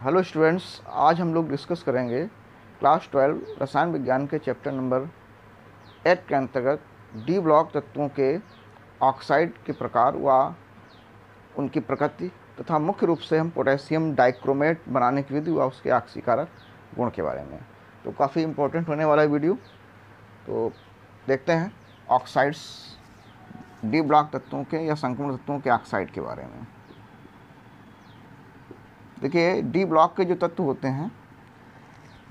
Hello students, आज हम लोग डिस्कस करेंगे क्लास 12 रसायन विज्ञान के चैप्टर नंबर 8 के अंतर्गत डी ब्लॉक तत्वों के ऑक्साइड के प्रकार व उनकी प्रकृति तथा मुख्य रूप से हम पोटेशियम डाइक्रोमेट बनाने की विधि व उसके ऑक्सीकारक गुण के बारे में। तो काफ़ी इम्पोर्टेंट होने वाला है वीडियो। तो देखते हैं ऑक्साइड्स, डी ब्लॉक तत्वों के या संक्रमण तत्वों के ऑक्साइड के बारे में। देखिए, डी ब्लॉक के जो तत्व होते हैं,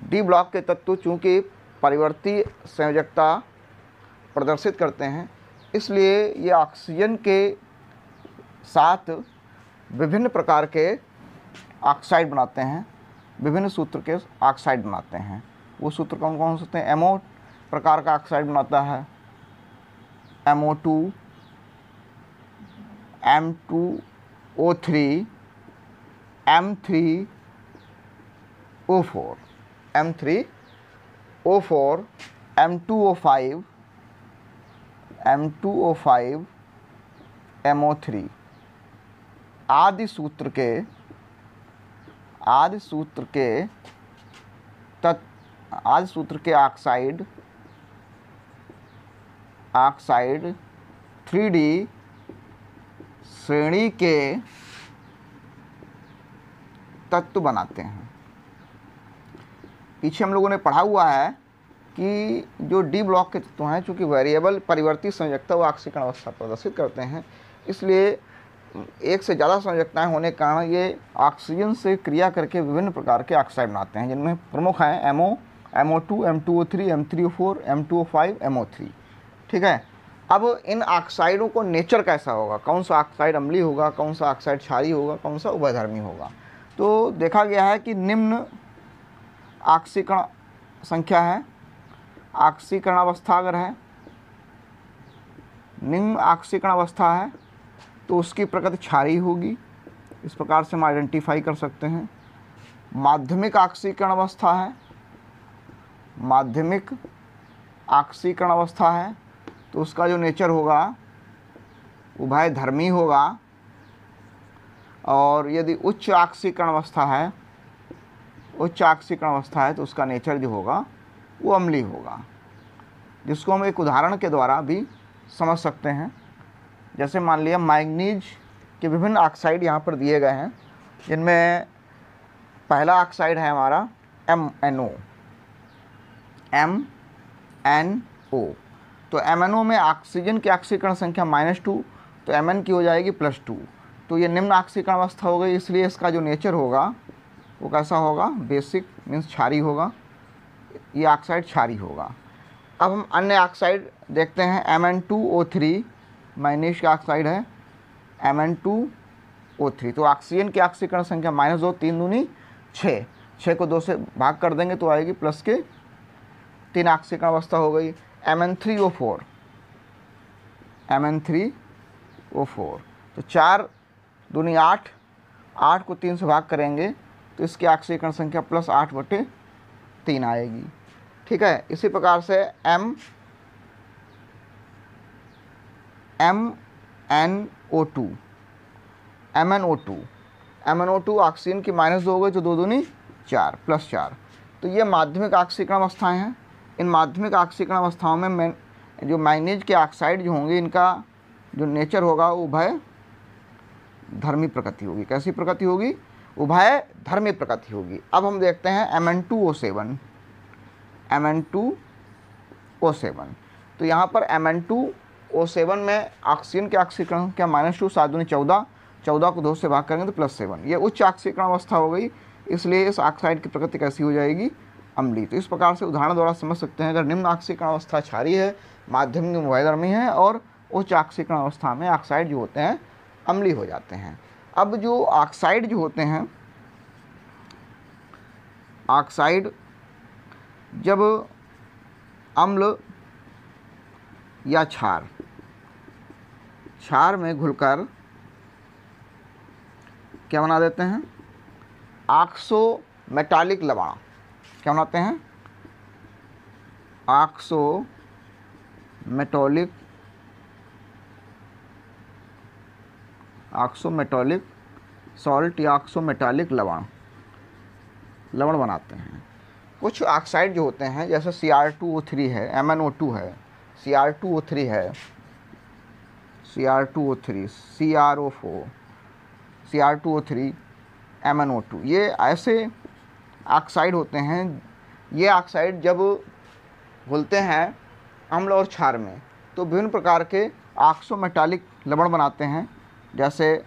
डी ब्लॉक के तत्व चूँकि परिवर्ती संयोजकता प्रदर्शित करते हैं, इसलिए ये ऑक्सीजन के साथ विभिन्न प्रकार के ऑक्साइड बनाते हैं, विभिन्न सूत्र के ऑक्साइड बनाते हैं। वो सूत्र कौन कौन से होते हैं? एमओ प्रकार का ऑक्साइड बनाता है, MO2, M2O3, M3O4, M3O4, M2O5, M2O5, MO3 आदि सूत्र के ऑक्साइड 3D श्रेणी के तत्व बनाते हैं। पीछे हम लोगों ने पढ़ा हुआ है कि जो डी ब्लॉक के तत्व हैं, चूँकि वेरिएबल परिवर्ती संयोजकता व ऑक्सीकरण अवस्था प्रदर्शित करते हैं, इसलिए एक से ज़्यादा संयोजकताएं होने के कारण ये ऑक्सीजन से क्रिया करके विभिन्न प्रकार के ऑक्साइड बनाते हैं, जिनमें प्रमुख हैं MO, MO2, M2O3, M3O4, M2O5, MO3। ठीक है। अब इन ऑक्साइडों को नेचर कैसा होगा, कौन सा ऑक्साइड अम्लीय होगा, कौन सा ऑक्साइड क्षारीय होगा, कौन सा उभयधर्मी होगा। तो देखा गया है कि निम्न ऑक्सीकरण संख्या है, ऑक्सीकरण अवस्था अगर है, निम्न ऑक्सीकरण अवस्था है तो उसकी प्रकृति क्षारीय होगी। इस प्रकार से हम आइडेंटिफाई कर सकते हैं। माध्यमिक ऑक्सीकरण अवस्था है, माध्यमिक ऑक्सीकरण अवस्था है तो उसका जो नेचर होगा उभयधर्मी होगा। और यदि उच्च ऑक्सीकरण अवस्था है, तो उसका नेचर जो होगा वो अम्लीय होगा, जिसको हम एक उदाहरण के द्वारा भी समझ सकते हैं। जैसे मान लिया मैंगनीज के विभिन्न ऑक्साइड यहाँ पर दिए गए हैं, जिनमें पहला ऑक्साइड है हमारा MnO। तो MnO में ऑक्सीजन की ऑक्सीकरण संख्या -2, तो Mn की हो जाएगी +2। तो ये निम्न ऑक्सीकरण अवस्था हो गई, इसलिए इसका जो नेचर होगा वो कैसा होगा? बेसिक मीन्स क्षारीय होगा, ये ऑक्साइड क्षारीय होगा। अब हम अन्य ऑक्साइड देखते हैं। Mn2O3 मैंगनीज का ऑक्साइड है, Mn2O3। तो ऑक्सीजन की ऑक्सीकरण संख्या -2, 3 दूनी 6, 6 को 2 से भाग कर देंगे तो आएगी प्लस के 3 ऑक्सीकरण अवस्था हो गई। Mn3O4, तो 4 दूनी 8, 8 को 3 से भाग करेंगे तो इसकी ऑक्सीकरण संख्या +8/3 आएगी। ठीक है। इसी प्रकार से MnO2 ऑक्सीजन की -2 हो गई तो 2 दूनी 4, +4। तो ये माध्यमिक ऑक्सीकरण अवस्थाएं हैं। इन माध्यमिक ऑक्सीकरण अवस्थाओं में जो मैंगनीज के ऑक्साइड जो होंगे, इनका जो नेचर होगा उभय धर्मी प्रकृति होगी। कैसी प्रकृति होगी? उभय धर्मी प्रकृति होगी। अब हम देखते हैं Mn2O7। तो यहाँ पर Mn2O7 में ऑक्सीजन के ऑक्सीकरण क्या -2, 7 दूनी 14, 14 को 2 से भाग करेंगे तो +7। ये उच्च ऑक्सीकरण अवस्था हो गई, इसलिए इस ऑक्साइड की प्रकृति कैसी हो जाएगी? अम्लीय। तो इस प्रकार से उदाहरण द्वारा समझ सकते हैं, अगर निम्न ऑक्सीकरण अवस्था क्षारीय है, माध्यमिक उभयधर्मी है और उच्च ऑक्सीकरण अवस्था में ऑक्साइड जो होते हैं अम्लीय हो जाते हैं। अब जो ऑक्साइड जो होते हैं, ऑक्साइड जब अम्ल या क्षार में घुलकर क्या बना देते हैं? ऑक्सोमेटालिक लवण। क्या बनाते हैं? ऑक्सोमेटालिक सॉल्ट या ऑक्सोमेटालिक लवण। लवण बनाते हैं। कुछ ऑक्साइड जो होते हैं जैसे Cr2O3 है, MnO2 है, Cr2O3 है, Cr2O3, CrO4, Cr2O3, MnO2, ये ऐसे ऑक्साइड होते हैं। ये ऑक्साइड जब घुलते हैं अम्ल और क्षार में तो विभिन्न प्रकार के ऑक्सोमेटालिक लवण बनाते हैं, जैसे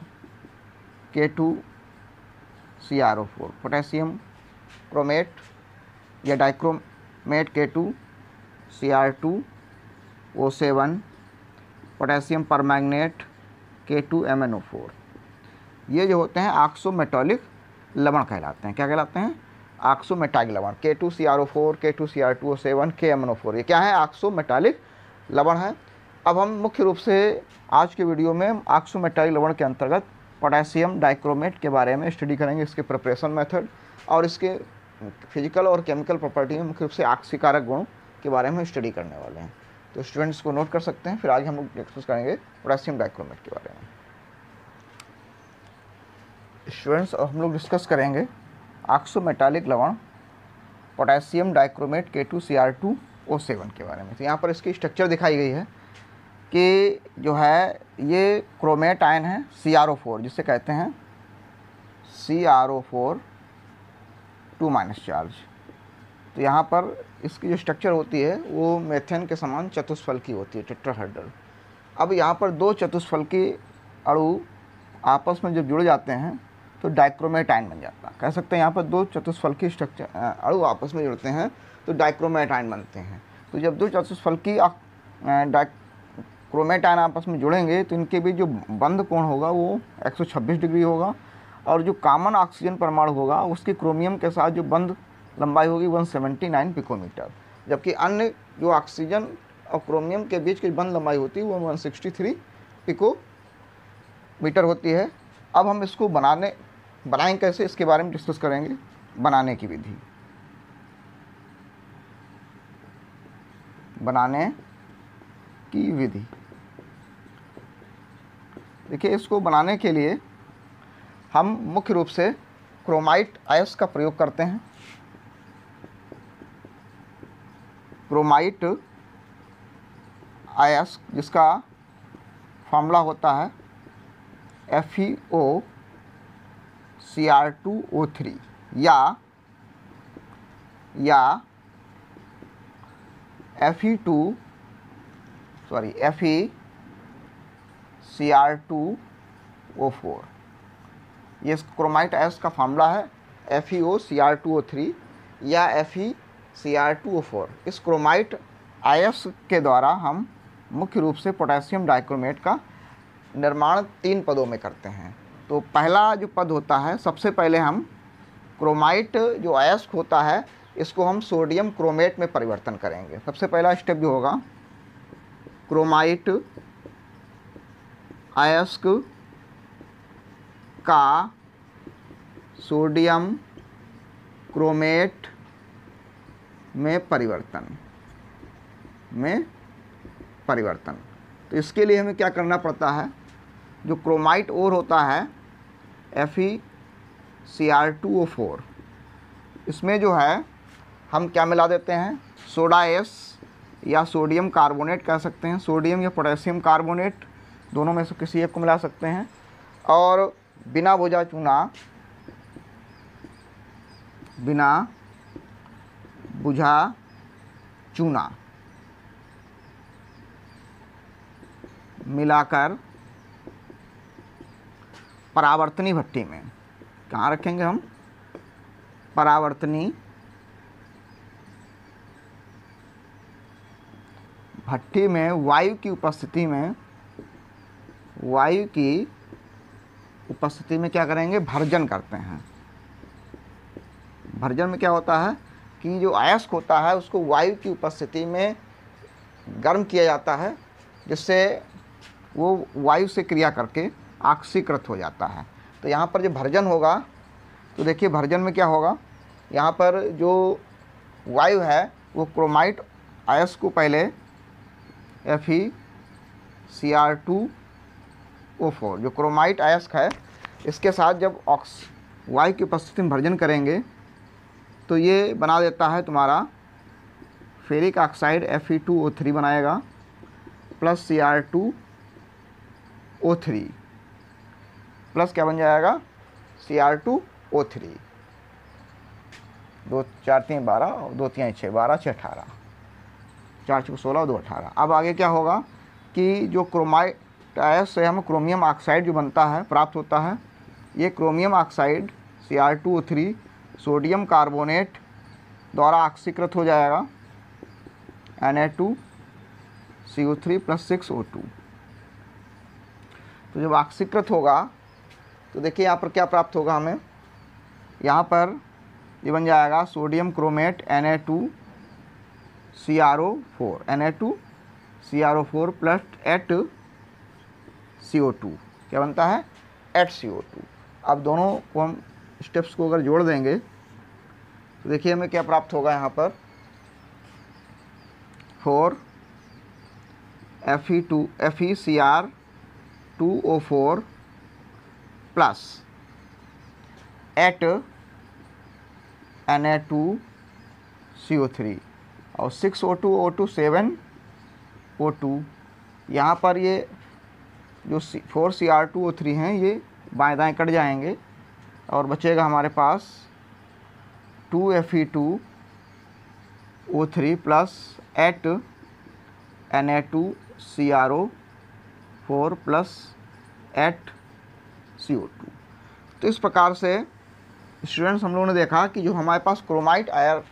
K2CrO4, पोटेशियम क्रोमेट या dichromate K2Cr2O7, potassium permanganate K2MnO4। ये जो होते हैं ऑक्सोमेटालिक लवण कहलाते हैं। क्या कहलाते हैं? ऑक्सोमेटालिक लवण। K2CrO4, K2Cr2O7, KMnO4, ये क्या है? ऑक्सोमेटालिक लवण है। अब हम मुख्य रूप से आज के वीडियो में ऑक्सोमेटालिक लवण के अंतर्गत पोटेशियम डाइक्रोमेट के बारे में स्टडी करेंगे, इसके प्रिपरेशन मेथड और इसके फिजिकल और केमिकल प्रॉपर्टी में मुख्य रूप से ऑक्सीकारक गुण के बारे में स्टडी करने वाले हैं। तो स्टूडेंट्स को नोट कर सकते हैं। फिर आज हम लोग डिस्कस करेंगे पोटेशियम डाइक्रोमेट के बारे में। स्टूडेंट्स हम लोग डिस्कस करेंगे ऑक्सोमेटालिक लवण पोटेशियम डाइक्रोमेट K2Cr2O7 के बारे में। तो यहाँ पर इसकी स्ट्रक्चर दिखाई गई है कि जो है ये क्रोमेट आयन है CrO4, जिसे कहते हैं CrO4 2- चार्ज। तो यहाँ पर इसकी जो स्ट्रक्चर होती है वो मेथेन के समान चतुष्फलकी होती है, टेट्राहेड्रल। अब यहाँ पर दो चतुष्फलकी अणु आपस में जब जुड़ जाते हैं तो डाइक्रोमेट आयन बन जाता है। कह सकते हैं यहाँ पर दो चतुष्फलकी स्ट्रक्चर अणु आपस में जुड़ते हैं तो डाइक्रोमेट आयन बनते हैं। तो जब दो चतुष्फलकी डाइक्रोमेट आयन आपस में जुड़ेंगे तो इनके बीच जो बंध कोण होगा वो 126 डिग्री होगा, और जो कॉमन ऑक्सीजन परमाणु होगा उसकी क्रोमियम के साथ जो बंध लंबाई होगी 179 पिकोमीटर, जबकि अन्य जो ऑक्सीजन और क्रोमियम के बीच की बंध लंबाई होती है वो 163 पिकोमीटर होती है। अब हम इसको बनाएंगे कैसे, इसके बारे में डिस्कस करेंगे। बनाने की विधि, बनाने की विधि देखिए, इसको बनाने के लिए हम मुख्य रूप से क्रोमाइट अयस्क का प्रयोग करते हैं। क्रोमाइट अयस्क जिसका फॉर्मूला होता है FeOCr2O3 या FeCr2O4। ये क्रोमाइट अयस्क का फार्मूला है FeOCr2O3 या FeCr2O4। इस क्रोमाइट अयस्क के द्वारा हम मुख्य रूप से पोटेशियम डाइक्रोमेट का निर्माण 3 पदों में करते हैं। तो पहला जो पद होता है, सबसे पहले हम क्रोमाइट जो अयस्क होता है इसको हम सोडियम क्रोमेट में परिवर्तन करेंगे। सबसे पहला स्टेप जो होगा, क्रोमाइट अयस्क का सोडियम क्रोमेट में परिवर्तन। तो इसके लिए हमें क्या करना पड़ता है, जो क्रोमाइट ओर होता है FeCr2O4, इसमें जो है हम क्या मिला देते हैं, सोडा एस या सोडियम कार्बोनेट कह सकते हैं, सोडियम या पोटेशियम कार्बोनेट, दोनों में से किसी एक को मिला सकते हैं। और बिना बुझा चूना मिलाकर परावर्तनी भट्टी में, कहाँ रखेंगे हम, परावर्तनी भट्टी में वायु की उपस्थिति में क्या करेंगे, भर्जन करते हैं। भर्जन में क्या होता है कि जो अयस्क होता है उसको वायु की उपस्थिति में गर्म किया जाता है, जिससे वो वायु से क्रिया करके ऑक्सीकृत हो जाता है। तो यहाँ पर जब भर्जन होगा तो देखिए भर्जन में क्या होगा, यहाँ पर जो वायु है वो क्रोमाइट अयस्क को पहले FeCr2O4 जो क्रोमाइट अयस्क है इसके साथ जब वायु की उपस्थिति में भर्जन करेंगे तो ये बना देता है तुम्हारा फेरिक ऑक्साइड Fe2O3 बनाएगा प्लस Cr2O3 प्लस क्या बन जाएगा Cr2O3। 2 4 3 12 2 3 6 12 6 18 4 6 16 2 18। अब आगे क्या होगा कि जो क्रोमाइट से हमें क्रोमियम ऑक्साइड जो बनता है प्राप्त होता है, ये chromium oxide Cr2O3 sodium carbonate द्वारा ऑक्सीकृत हो जाएगा Na2CO3 प्लस 6O2। तो जब ऑक्सीकृत होगा तो देखिए यहाँ पर क्या प्राप्त होगा हमें, यहाँ पर ये बन जाएगा sodium chromate Na2CrO4 plus 8CO2 क्या बनता है 8CO2। अब दोनों को हम स्टेप्स को अगर जोड़ देंगे तो देखिए हमें क्या प्राप्त होगा, यहाँ पर 4 FeCr2O4 प्लस 8 Na2CO3 और 6O2O2 7O2। यहाँ पर ये जो 4 Cr2O3 हैं ये बाएं दाएं कट जाएंगे और बचेगा हमारे पास 2 Fe2O3 plus 8 Na2CrO4 plus 8CO2। तो इस प्रकार से स्टूडेंट्स हम लोगों ने देखा कि जो हमारे पास क्रोमाइट आयर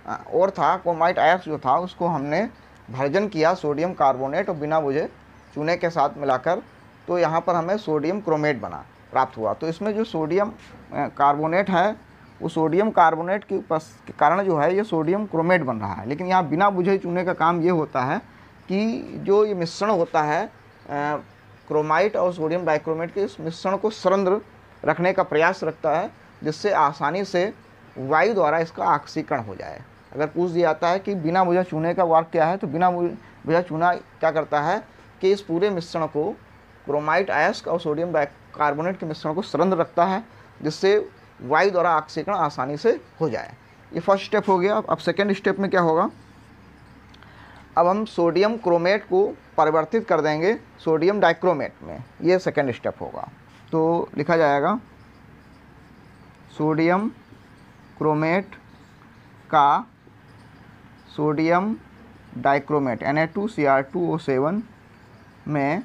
और था, क्रोमाइट आयर्स जो था उसको हमने भर्जन किया सोडियम कार्बोनेट और बिना बुझे चूने के साथ मिलाकर, तो यहाँ पर हमें सोडियम क्रोमेट बना प्राप्त हुआ। तो इसमें जो सोडियम कार्बोनेट है वो सोडियम कार्बोनेट के कारण जो है ये सोडियम क्रोमेट बन रहा है। लेकिन यहाँ बिना बुझे चूने का काम ये होता है कि जो ये मिश्रण होता है क्रोमाइट और सोडियम डाइक्रोमेट के, इस मिश्रण को सरंध्र रखने का प्रयास रखता है जिससे आसानी से वायु द्वारा इसका ऑक्सीकरण हो जाए। अगर पूछ दिया जाता है कि बिना बुझे चूने का वर्क क्या है, तो बिना बुझे चूना क्या करता है कि इस पूरे मिश्रण को क्रोमाइट अयस्क और सोडियम कार्बोनेट के मिश्रण को सरंध्र रखता है जिससे वायु द्वारा ऑक्सीकरण आसानी से हो जाए। ये फर्स्ट स्टेप हो गया। अब सेकेंड स्टेप में क्या होगा, अब हम सोडियम क्रोमेट को परिवर्तित कर देंगे सोडियम डाइक्रोमेट में, ये सेकेंड स्टेप होगा। तो लिखा जाएगा सोडियम क्रोमेट का सोडियम डाइक्रोमेट Na2Cr2O7 में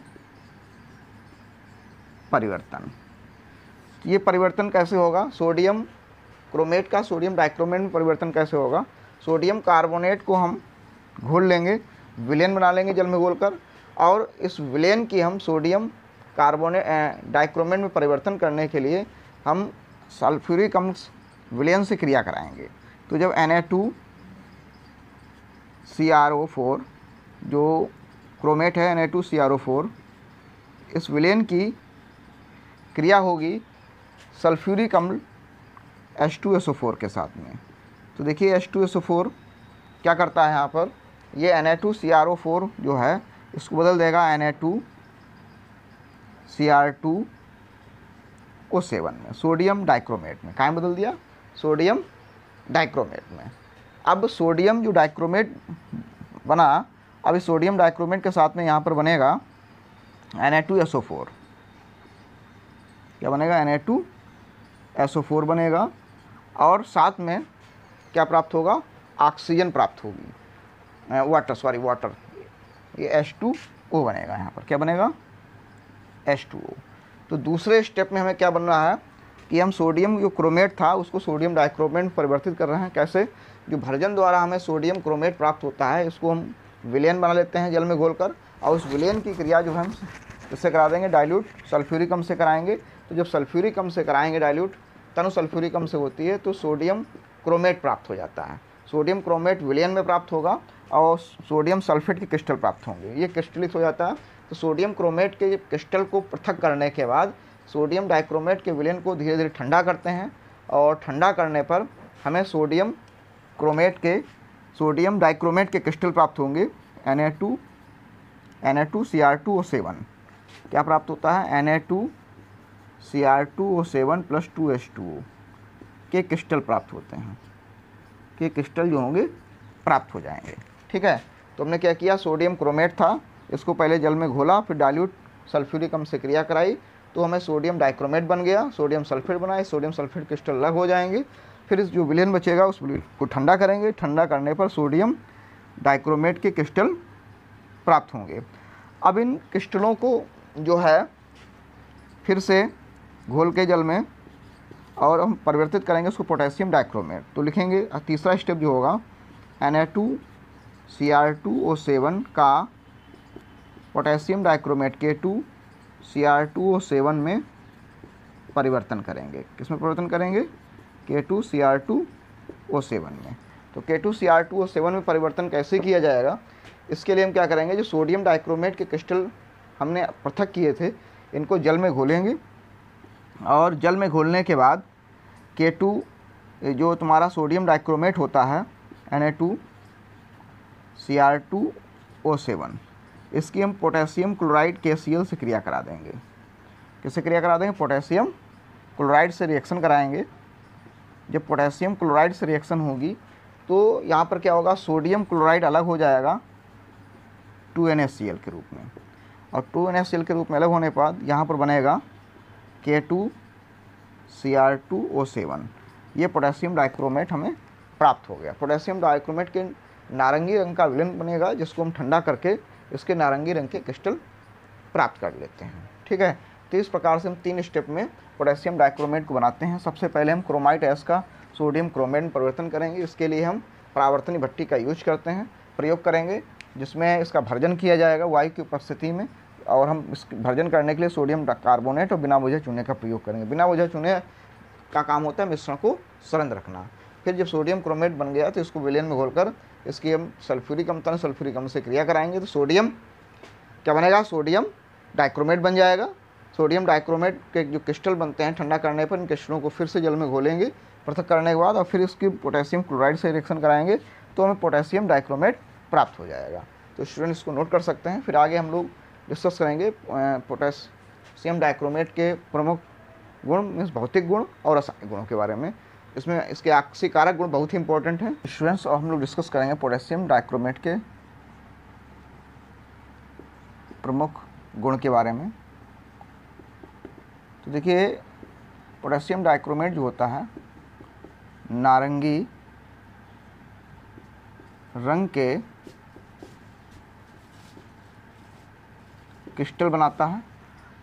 परिवर्तन। ये परिवर्तन कैसे होगा, सोडियम क्रोमेट का सोडियम डाइक्रोमेट में परिवर्तन कैसे होगा, सोडियम कार्बोनेट को हम घोल लेंगे, विलेन बना लेंगे जल में घोलकर, और इस विलेन की हम सोडियम कार्बोनेट डाइक्रोमेट में परिवर्तन करने के लिए हम सल्फ्यूरिक अम्ल विलेन से क्रिया कराएंगे। तो जब Na2CrO4 जो क्रोमेट है Na2CrO4, इस विलेन की क्रिया होगी सल्फ्यूरिक अम्ल H2SO4 के साथ में। तो देखिए H2SO4 क्या करता है, यहाँ पर ये Na2CrO4 जो है इसको बदल देगा Na2Cr2O7 में, सोडियम डाइक्रोमेट में। कहाँ बदल दिया, सोडियम डाइक्रोमेट में। अब सोडियम जो डाइक्रोमेट बना, अब इस सोडियम डाइक्रोमेट के साथ में यहाँ पर बनेगा Na2SO4। क्या बनेगा, Na2SO4 बनेगा, और साथ में क्या प्राप्त होगा, ऑक्सीजन प्राप्त होगी, वाटर, ये H2O बनेगा। यहाँ पर क्या बनेगा, H2O। तो दूसरे स्टेप में हमें क्या बन रहा है कि हम सोडियम जो क्रोमेट था उसको सोडियम डाइक्रोमेट में परिवर्तित कर रहे हैं। कैसे, जो भर्जन द्वारा हमें सोडियम क्रोमेट प्राप्त होता है इसको हम विलेन बना लेते हैं जल में घोलकर, और उस विलेन की क्रिया जो हम इससे करा देंगे डाइल्यूट, सल्फ्यूरिक अम्ल से कराएंगे। तो जब सल्फ्यूरिक अम्ल से कराएंगे डाइल्यूट, तनु सल्फ्यूरिक अम्ल से होती है, तो सोडियम क्रोमेट प्राप्त हो जाता है। सोडियम क्रोमेट विलेन में प्राप्त होगा और सोडियम सल्फेट के क्रिस्टल प्राप्त होंगे, ये क्रिस्टलित हो जाता है। तो सोडियम क्रोमेट के क्रिस्टल को पृथक करने के बाद सोडियम डाइक्रोमेट के विलेन को धीरे धीरे ठंडा करते हैं, और ठंडा करने पर हमें सोडियम डाइक्रोमेट के क्रिस्टल प्राप्त होंगे Na2Cr2O7। क्या प्राप्त होता है, Na2Cr2O7 प्लस 2H2O के क्रिस्टल प्राप्त होते हैं। के क्रिस्टल जो होंगे प्राप्त हो जाएंगे। ठीक है, तो हमने क्या किया, सोडियम क्रोमेट था, इसको पहले जल में घोला, फिर डाइल्यूट सल्फ्यूरिक अम्ल से क्रिया कराई तो हमें सोडियम डाइक्रोमेट बन गया, सोडियम सल्फेट बनाए, सोडियम सल्फेट क्रिस्टल अलग हो जाएंगे। फिर इस जो विलयन बचेगा उस विलयन को ठंडा करेंगे, ठंडा करने पर सोडियम डाइक्रोमेट के क्रिस्टल प्राप्त होंगे। अब इन क्रिस्टलों को जो है फिर से घोल के जल में और हम परिवर्तित करेंगे उसको पोटेशियम डाइक्रोमेट। तो लिखेंगे तीसरा स्टेप जो होगा Na2Cr2O7 का पोटेशियम डाइक्रोमेट K2Cr2O7 में परिवर्तन करेंगे। किस में परिवर्तन करेंगे, K2Cr2O7 में। तो K2Cr2O7 में परिवर्तन कैसे किया जाएगा, इसके लिए हम क्या करेंगे, जो सोडियम डाइक्रोमेट के क्रिस्टल हमने पृथक किए थे इनको जल में घोलेंगे और जल में घोलने के बाद K2 जो तुम्हारा सोडियम डाइक्रोमेट होता है Na2Cr2O7 इसकी हम पोटेशियम क्लोराइड KCl से क्रिया करा देंगे। किससे क्रिया करा देंगे, पोटेशियम क्लोराइड से रिएक्शन कराएंगे। जब पोटेशियम क्लोराइड से रिएक्शन होगी तो यहाँ पर क्या होगा, सोडियम क्लोराइड अलग हो जाएगा 2NaCl के रूप में, और 2NaCl के रूप में अलग होने के बाद यहाँ पर बनेगा K2Cr2O7। ये पोटेशियम डाइक्रोमेट हमें प्राप्त हो गया। पोटेशियम डाइक्रोमेट के नारंगी रंग का विलयन बनेगा जिसको हम ठंडा करके इसके नारंगी रंग के क्रिस्टल प्राप्त कर लेते हैं। ठीक है, तो इस प्रकार से हम 3 स्टेप में पोटेशियम डाइक्रोमेट को बनाते हैं। सबसे पहले हम क्रोमाइट एस का सोडियम क्रोमेट में परिवर्तन करेंगे। इसके लिए हम परावर्तनी भट्टी का यूज करते हैं, प्रयोग करेंगे, जिसमें इसका भर्जन किया जाएगा वायु की उपस्थिति में, और हम इस भर्जन करने के लिए सोडियम कार्बोनेट और बिना बोझा चूने का प्रयोग करेंगे। बिना बोझा चूने का काम होता है मिश्रण को सरंध रखना। फिर जब सोडियम क्रोमेट बन गया तो इसको विलयन में घोलकर इसकी हम सल्फ्यूरिक अम्ल सल्फ्यूरिक अम्ल से क्रिया कराएंगे तो सोडियम क्या बनेगा, सोडियम डाइक्रोमेट बन जाएगा। सोडियम डाइक्रोमेट के जो क्रिस्टल बनते हैं ठंडा करने पर इन क्रिस्टलों को फिर से जल में घोलेंगे पृथक करने के बाद, और फिर इसकी पोटेशियम क्लोराइड से रिएक्शन कराएंगे तो हमें पोटेशियम डाइक्रोमेट प्राप्त हो जाएगा। तो स्टूडेंट इसको नोट कर सकते हैं। फिर आगे हम लोग डिस्कस करेंगे पोटेशियम डाइक्रोमेट के प्रमुख गुण मीन्स भौतिक गुण और रासायनिक गुणों के बारे में। इसमें इसके आक्सीकारक गुण बहुत ही इंपॉर्टेंट हैं स्टूडेंट्स, और हम लोग डिस्कस करेंगे पोटेशियम डाइक्रोमेट के प्रमुख गुण के बारे में। तो देखिए, पोटेशियम डाइक्रोमेट जो होता है नारंगी रंग के क्रिस्टल बनाता है,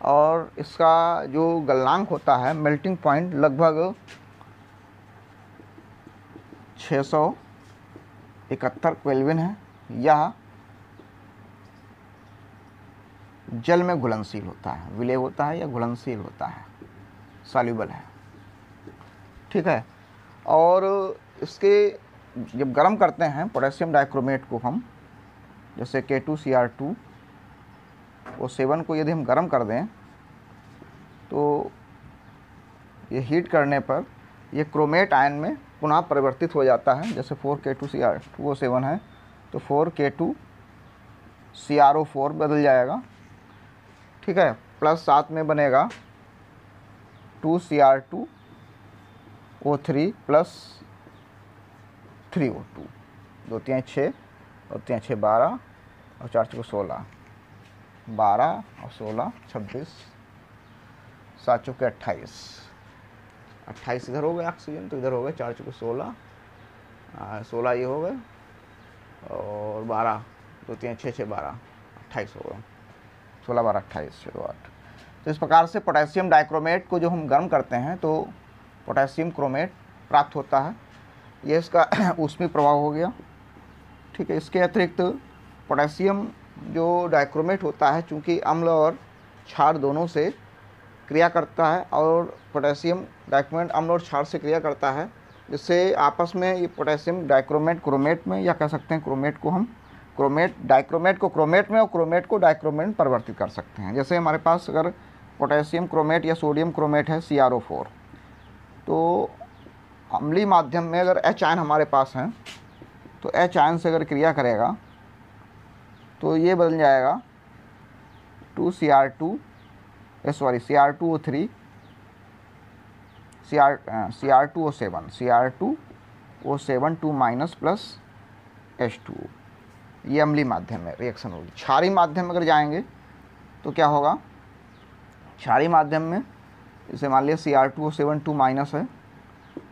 और इसका जो गलनांक होता है मेल्टिंग पॉइंट लगभग 671 केल्विन है। यह जल में घुलनशील होता है, विलेय होता है या घुलनशील होता है, सॉल्युबल है। ठीक है, और इसके जब गर्म करते हैं पोटेशियम डाइक्रोमेट को हम, जैसे K2Cr2O7 को यदि हम गर्म कर दें तो ये हीट करने पर ये क्रोमेट आयन में पुनः परिवर्तित हो जाता है। जैसे 4K2Cr2O7 है तो 4K2CrO4 बदल जाएगा। ठीक है, प्लस साथ में बनेगा 2Cr2O3 प्लस 3O2, 2 3 6 और 3 6 12 और 4 4 16, 12 और 16 26, 7 4 28, 28 इधर हो गए ऑक्सीजन, तो इधर हो गए 4 4 16, 16 ये हो गए और 12, 2 3 6 6 12, 28 हो गए, 16 12 28 6 2 8। तो इस प्रकार से पोटेशियम डाइक्रोमेट को जो हम गर्म करते हैं तो पोटेशियम क्रोमेट प्राप्त होता है। ये इसका ऊष्मीय प्रभाव हो गया। ठीक है, इसके अतिरिक्त पोटेशियम जो डाइक्रोमेट होता है चूँकि अम्ल और क्षार दोनों से क्रिया करता है, और पोटेशियम डाइक्रोमेट अम्ल और क्षार से क्रिया करता है, जिससे आपस में ये पोटेशियम डाइक्रोमेट क्रोमेट में, या कह सकते हैं क्रोमेट को हम डाइक्रोमेट को क्रोमेट में और क्रोमेट को डाइक्रोमेट में परिवर्तित कर सकते हैं। जैसे हमारे पास अगर पोटेशियम क्रोमेट या सोडियम क्रोमेट है CrO4, तो अम्लीय माध्यम में अगर H आयन हमारे पास हैं तो H आयन से अगर क्रिया करेगा तो ये बदल जाएगा CR2O3 CR2O7 O7 2 minus plus H2O, ये अम्लीय माध्यम में रिएक्शन होगी। क्षारीय माध्यम में अगर जाएंगे तो क्या होगा, क्षारीय माध्यम में जैसे मान लिया Cr2O7 2 माइनस है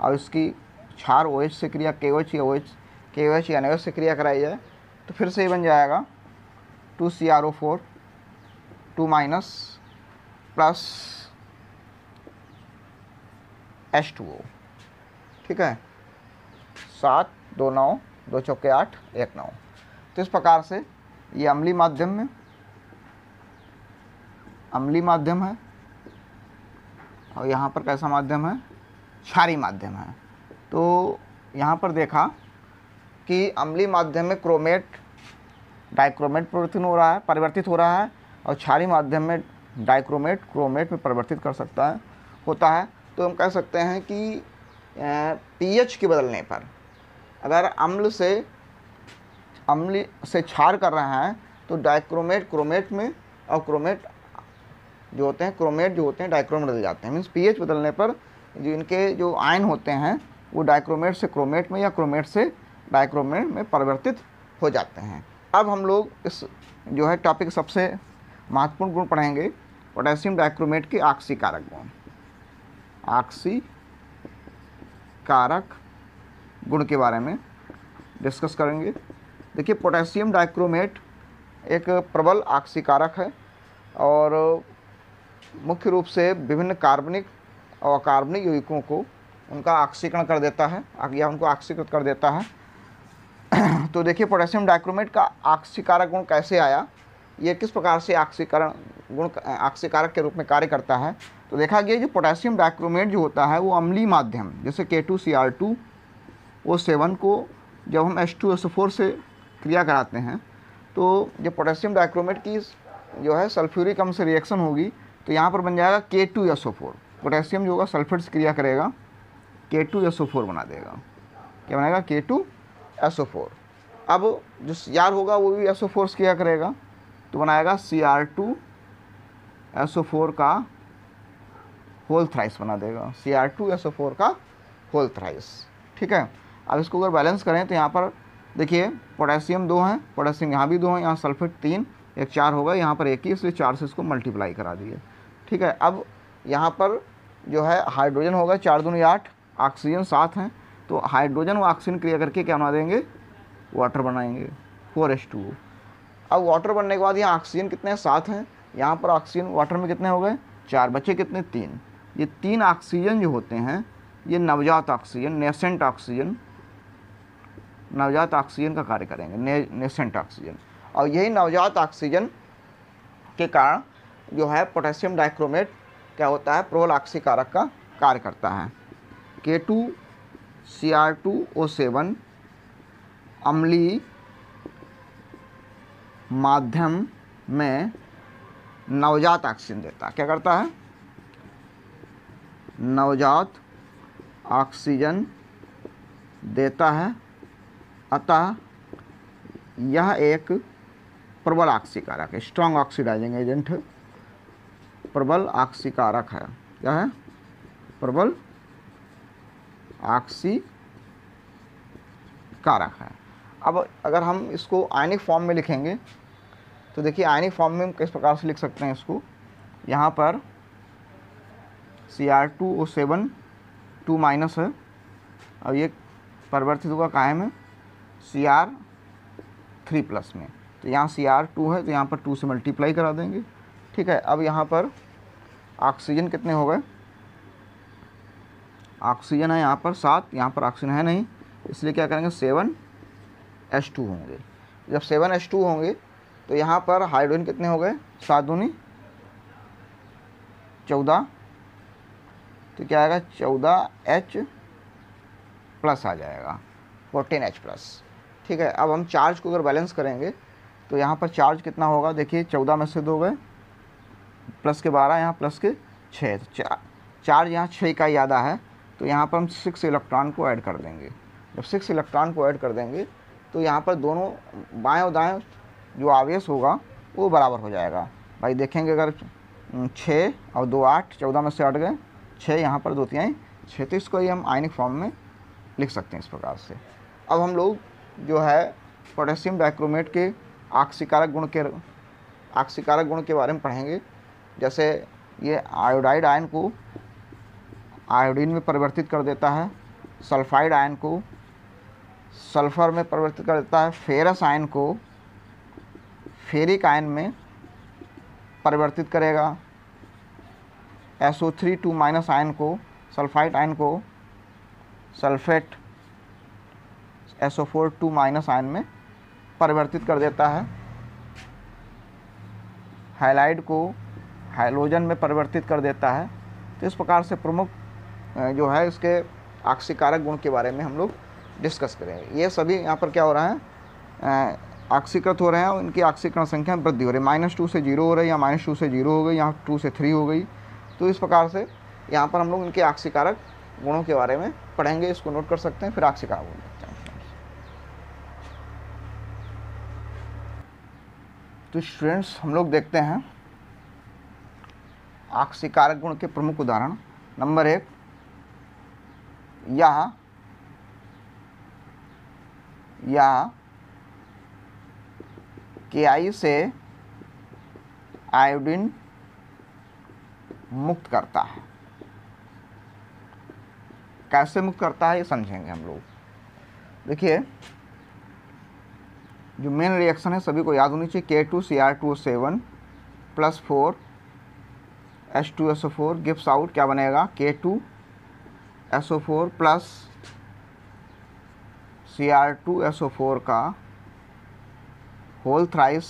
और इसकी क्षार OH से क्रिया KOH या KOH या NaOH से क्रिया कराई जाए तो फिर से ये बन जाएगा 2CrO4 2 माइनस प्लस H2O, ठीक है। 7 2 9 2 चौके 8 1 9। तो इस प्रकार से ये अम्लीय माध्यम है और यहाँ पर कैसा माध्यम है, क्षारीय माध्यम है। तो यहाँ पर देखा कि अम्लीय माध्यम में क्रोमेट डाइक्रोमेट परिवर्तित हो रहा है और क्षारीय माध्यम में डाइक्रोमेट क्रोमेट में परिवर्तित होता है। तो हम कह सकते हैं कि पीएच के बदलने पर अगर अम्ल से क्षार कर रहे हैं तो डाइक्रोमेट क्रोमेट में और क्रोमेट जो होते हैं डाइक्रोमेट बदल जाते हैं। मीन्स पीएच बदलने पर जो इनके जो आयन होते हैं वो डाइक्रोमेट से क्रोमेट में या क्रोमेट से डाइक्रोमेट में परिवर्तित हो जाते हैं। अब हम लोग इस जो है टॉपिक सबसे महत्वपूर्ण गुण पढ़ेंगे, पोटेशियम डाइक्रोमेट के ऑक्सीकारक गुण। ऑक्सीकारक गुण के बारे में डिस्कस करेंगे। देखिए, पोटेशियम डाइक्रोमेट एक प्रबल ऑक्सीकारक है और मुख्य रूप से विभिन्न कार्बनिक और अकार्बनिक यौगिकों को उनका ऑक्सीकरण कर देता है या उनको ऑक्सीकृत कर देता है। तो देखिए, पोटेशियम डाइक्रोमेट का ऑक्सीकारक गुण कैसे आया, ये किस प्रकार से ऑक्सीकारक के रूप में कार्य करता है। तो देखा गया जो पोटेशियम डाइक्रोमेट जो होता है वो अम्लीय माध्यम जैसे K2Cr2O7 को जब हम H2SO4 से क्रिया कराते हैं तो जब पोटेशियम डाइक्रोमेट की जो है सल्फ्यूरिक अम्ल से रिएक्शन होगी तो यहाँ पर बन जाएगा K2SO4। पोटेशियम जो होगा सल्फेट से क्रिया करेगा K2SO4 बना देगा। क्या बनेगा, K2SO4। अब जो Cr होगा वो भी SO4 से क्रिया करेगा तो बनाएगा Cr2SO4 का होल थ्राइस बना देगा, Cr2SO4 का होल थ्राइस, ठीक है। अब इसको अगर बैलेंस करें तो यहाँ पर देखिए पोटेशियम 2 है, पोटेशियम यहाँ भी 2 है, यहाँ सल्फेट 3, एक 4 होगा, यहाँ पर 1 ही, इसलिए 4 से इसको मल्टीप्लाई करा दिए, ठीक है। अब यहाँ पर जो है हाइड्रोजन होगा 4 दूनी 8, ऑक्सीजन 7 हैं, तो हाइड्रोजन और ऑक्सीजन क्रिया करके क्या बना देंगे, वाटर बनाएंगे 4H2O। अब वाटर बनने के बाद यहाँ ऑक्सीजन कितने हैं, 7 हैं, यहाँ पर ऑक्सीजन वाटर में कितने हो गए, 4, बचे कितने, 3। ये 3 ऑक्सीजन जो होते हैं ये नवजात ऑक्सीजन, नवजात ऑक्सीजन का कार्य करेंगे, नेसेंट ऑक्सीजन। और यही नवजात ऑक्सीजन के कारण जो है पोटेशियम डाइक्रोमेट क्या होता है, प्रबल ऑक्सीकारक का कार्य करता है। K2Cr2O7 अम्लीय माध्यम में नवजात ऑक्सीजन देता है। क्या करता है, नवजात ऑक्सीजन देता है, अतः यह एक प्रबल ऑक्सीकारक है, स्ट्रॉन्ग ऑक्सीडाइजिंग एजेंट, प्रबल ऑक्सीकारक है। क्या है, प्रबल ऑक्सीकारक है। अब अगर हम इसको आयनिक फॉर्म में लिखेंगे तो देखिए आयनिक फॉर्म में हम किस प्रकार से लिख सकते हैं इसको, यहाँ पर Cr2O7 2 माइनस है और ये परिवर्तित होगा काहे में, Cr3 प्लस में। तो यहाँ Cr2 है तो यहाँ पर 2 से मल्टीप्लाई करा देंगे, ठीक है। अब यहाँ पर ऑक्सीजन कितने हो गए, ऑक्सीजन है यहाँ पर 7, यहाँ पर ऑक्सीजन है नहीं, इसलिए क्या करेंगे 7H2 होंगे। जब 7H2 होंगे तो यहाँ पर हाइड्रोजन कितने हो गए, 7 दूनी 14, तो क्या आएगा 14H प्लस आ जाएगा, 14H प्लस, ठीक है। अब हम चार्ज को अगर बैलेंस करेंगे तो यहाँ पर चार्ज कितना होगा, देखिए 14 में से 2 गए, प्लस के 12, यहाँ प्लस के 6, तो चार्ज यहाँ 6 का ज़्यादा है तो यहाँ पर हम 6 इलेक्ट्रॉन को ऐड कर देंगे। जब 6 इलेक्ट्रॉन को ऐड कर देंगे तो यहाँ पर दोनों बाएं और दाएं जो आवेश होगा वो बराबर हो जाएगा। भाई देखेंगे अगर 6 और 2 8, 14 में से 8 गए, 6 यहाँ पर 2 3 6, तो इसको ही हम आयनिक फॉर्म में लिख सकते हैं इस प्रकार से। अब हम लोग जो है पोटेशियम डाइक्रोमेट के आक्सीकारक गुण के बारे में पढ़ेंगे। जैसे ये आयोडाइड आयन को आयोडीन में परिवर्तित कर देता है, सल्फाइड आयन को सल्फर में परिवर्तित कर देता है, फेरस आयन को फेरिक आयन में परिवर्तित करेगा, SO3 2- आयन को सल्फाइड आयन को सल्फेट SO4 2- आयन में परिवर्तित कर देता है, हाइलाइड को हाइलोजन में परिवर्तित कर देता है। तो इस प्रकार से प्रमुख जो है इसके आक्सीकारक गुण के बारे में हम लोग डिस्कस करेंगे। ये सभी यहाँ पर क्या हो रहा है, आक्सीकृत हो रहे हैं और इनकी आक्सीकरण संख्या में वृद्धि हो रही है। -2 से 0 हो रही है, या -2 से 0 हो गई, यहाँ 2 से 3 हो गई। तो इस प्रकार से यहाँ पर हम लोग इनके आक्सीकारक गुणों के बारे में पढ़ेंगे। इसको नोट कर सकते हैं, फिर आक्सीकारक गुण देखते हैं। तो स्टूडेंट्स हम लोग देखते हैं आक्सीकारक गुण के प्रमुख उदाहरण। नंबर 1, यह KI से आयोडीन मुक्त करता है। कैसे मुक्त करता है ये समझेंगे हम लोग। देखिए जो मेन रिएक्शन है सभी को याद होनी चाहिए। K2Cr2O7 + 4 H2SO4 गिव्स आउट क्या बनेगा, K2SO4 + Cr2SO4 का whole thrice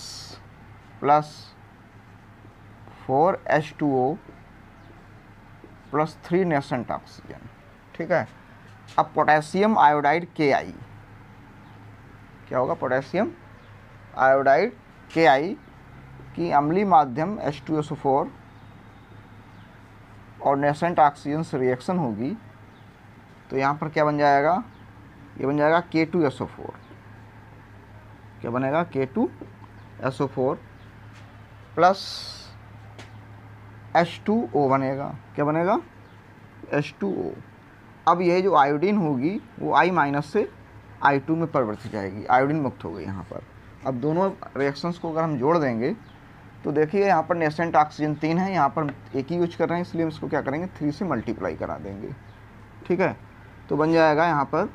+ 4 H2O + 3 nascent oxygen. ठीक है। अब पोटेशियम आयोडाइड KI क्या होगा, पोटेशियम आयोडाइड KI की अम्लीय माध्यम H2SO4 और नेसेंट ऑक्सीजन से रिएक्शन होगी। तो यहाँ पर क्या बन जाएगा, ये बन जाएगा K2SO4। क्या बनेगा, K2SO4 + H2O बनेगा। क्या बनेगा, H2O। अब ये जो आयोडीन होगी वो I- से I2 में परिवर्तित हो जाएगी, आयोडीन मुक्त हो गई यहाँ पर। अब दोनों रिएक्शंस को अगर हम जोड़ देंगे तो देखिए यहाँ पर नेसेंट ऑक्सीजन 3 है, यहाँ पर एक ही यूज कर रहे हैं, इसलिए हम इसको क्या करेंगे 3 से मल्टीप्लाई करा देंगे। ठीक है। तो बन जाएगा यहाँ पर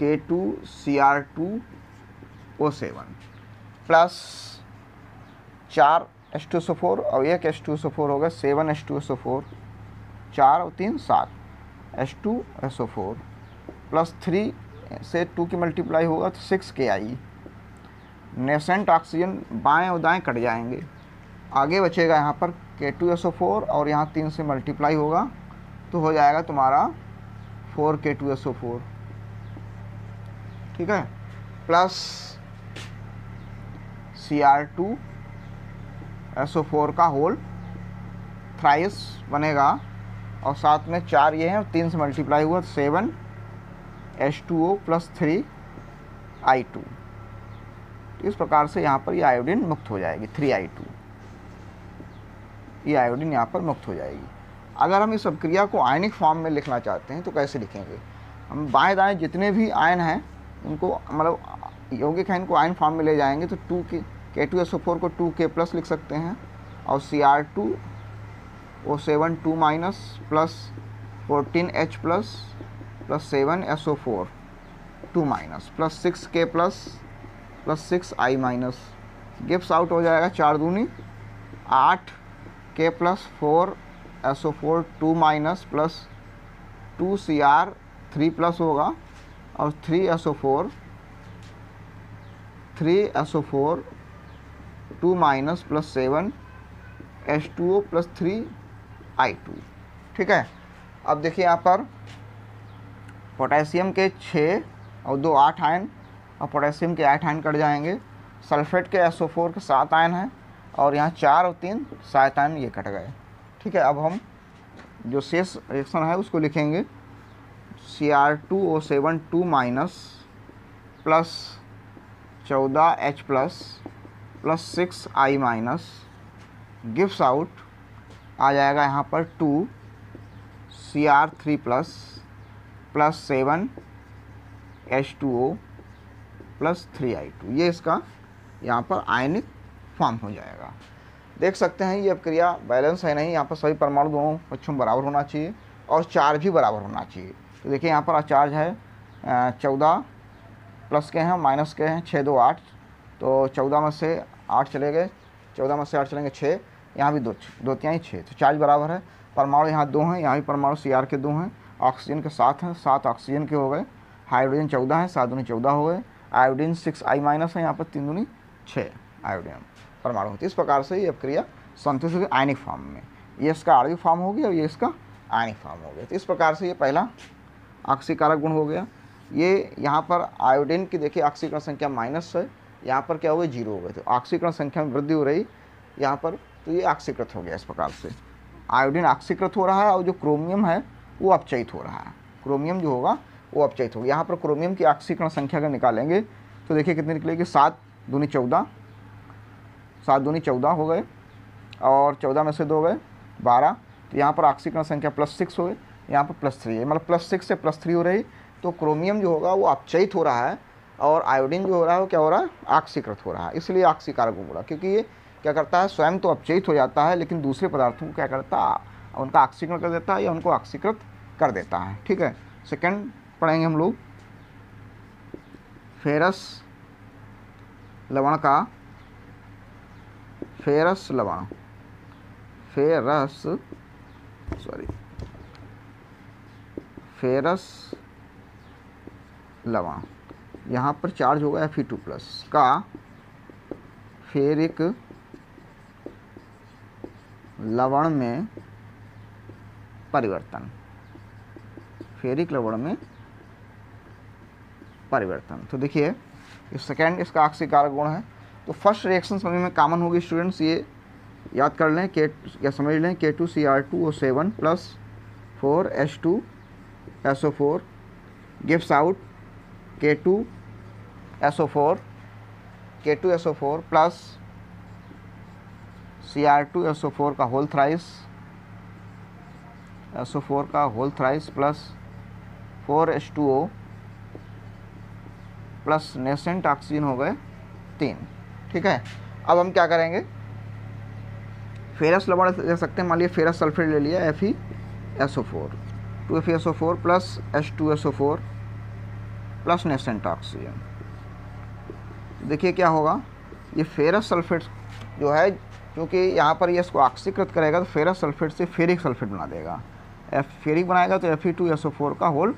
K2Cr2O7 + 4 H2SO4 और 1 H2SO4 होगा 7 H2SO4, 4 और 3 7 H2SO4 + 3 से 2 की मल्टीप्लाई होगा तो 6 KI। नेसेंट ऑक्सीजन बाएं और दाएं कट जाएंगे, आगे बचेगा यहाँ पर K2SO4 और यहाँ 3 से मल्टीप्लाई होगा तो हो जाएगा तुम्हारा 4 K2SO4। ठीक है। प्लस Cr2SO4 का होल थ्राइस बनेगा और साथ में 4 ये हैं और 3 से मल्टीप्लाई हुआ तो 7 H2O + 3 I2। इस प्रकार से यहाँ पर ये आयोडीन मुक्त हो जाएगी, 3 I2। ये आयोडीन यहाँ पर मुक्त हो जाएगी। अगर हम इस अभिक्रिया को आयनिक फॉर्म में लिखना चाहते हैं तो कैसे लिखेंगे, हम बाएं दाएं जितने भी आयन हैं उनको मतलब यौगिक हैं इनको आयन फॉर्म में ले जाएंगे तो K2SO4 को 2K+ लिख सकते हैं और Cr2O7 2- + 14H+ + 7 SO4 2- + 6K+ + 6 I- gives out हो जाएगा 4 दूनी 8 K + 4 SO4 2- + 2 Cr 3+ होगा और 3 SO4 2- + 7 H2O + 3 I2। ठीक है। अब देखिए यहाँ पर पोटेशियम के 6 और 2 8 आयन और पोटेशियम के 8 आयन कट जाएंगे। सल्फेट के SO4 के 7 आयन हैं और यहाँ 4 और 3 7 आयन ये कट गए। ठीक है। अब हम जो शेष रिएक्शन है उसको लिखेंगे Cr2O7 2- + 14H+ + 6 I- gives out आ जाएगा यहाँ पर 2 Cr3+ plus 7H2O plus 3I2, ये इसका यहाँ पर आयनिक फॉर्म हो जाएगा। देख सकते हैं ये अब क्रिया बैलेंस है नहीं, यहाँ पर सभी परमाणु दोनों पक्षों में बराबर होना चाहिए और चार्ज भी बराबर होना चाहिए। तो देखिए यहाँ पर चार्ज है 14 प्लस के हैं माइनस के हैं, 6 2 8, तो 14 में से 8 चले गए, 14 में से 8 चलेंगे 6, यहाँ भी 2 तिहाई 6, तो चार्ज बराबर है। परमाणु यहाँ 2 हैं, यहाँ भी परमाणु Cr के 2 हैं, ऑक्सीजन के 7 हैं, 7 ऑक्सीजन के हो गए, हाइड्रोजन 14 है, 7 दूनी 14 हो गए, आयोडीन 6I माइनस है, यहाँ पर 3 दूनी 6 आयोडीन परमाणु होती है। इस प्रकार से ये क्रिया संतुलित होगी आयनिक फॉर्म में, ये इसका आणविक फॉर्म हो गया और ये इसका आयनिक फॉर्म हो गया। तो इस प्रकार से ये पहला ऑक्सीकारक गुण हो गया। ये यहाँ पर आयोडीन की देखिए ऑक्सीकरण संख्या माइनस है, यहाँ पर क्या हो गया 0 हो गए, तो ऑक्सीकरण संख्या में वृद्धि हो रही यहाँ पर, तो ये ऑक्सीकृत हो गया। इस प्रकार से आयोडीन ऑक्सीकृत हो रहा है और जो क्रोमियम है वो अपचयित हो रहा है, क्रोमियम जो होगा वो अपचयित होगा। यहाँ पर क्रोमियम की ऑक्सीकरण संख्या अगर निकालेंगे तो देखिए कितनी निकलेगी, 7 दूनी 14, 7 दूनी 14 हो गए और 14 में से 2 गए 12, तो यहाँ पर ऑक्सीकरण संख्या +6 हो गई, यहाँ पर +3 है, मतलब +6 से +3 हो रही, तो क्रोमियम जो होगा वो अपचयित हो रहा है और आयोडीन जो हो रहा है वो क्या हो रहा है, ऑक्सीकृत हो रहा है। इसलिए ऑक्सीकारक गुण बोला, क्योंकि ये क्या करता है, स्वयं तो अपचयित हो जाता है लेकिन दूसरे पदार्थों को क्या करता है, उनका ऑक्सीकरण कर देता है या उनको ऑक्सीकृत कर देता है। ठीक है, सेकंड पढ़ेंगे हम लोग, फेरस लवण का, फेरस लवण, यहाँ पर चार्ज होगा Fe2+ का फेरिक लवण में परिवर्तन, फेरिक लवण में परिवर्तन। तो देखिए ये सेकेंड इसका ऑक्सीकारक गुण है। तो फर्स्ट रिएक्शन समझ में कॉमन होगी स्टूडेंट्स, ये याद कर लें के या समझ लें K2Cr2O7 plus 4H2SO4 gives out K2SO4 plus Cr2SO4 का होल थ्राइस, SO4 का whole thrice plus 4H2O plus nascent oxygen हो गए 3। ठीक है, अब हम क्या करेंगे, फेरस लवण ले सकते हैं, मान लीजिए फेरस सल्फेट ले लिया FeSO4, 2FeSO4 plus H2SO4 plus nascent oxygen. देखिए क्या होगा, ये फेरस सल्फेट जो है, क्योंकि यहाँ पर ये इसको ऑक्सीकृत करेगा तो फेरस सल्फेट से फेरिक सल्फेट बना देगा, फेरिक बनाएगा तो Fe2SO4 का होल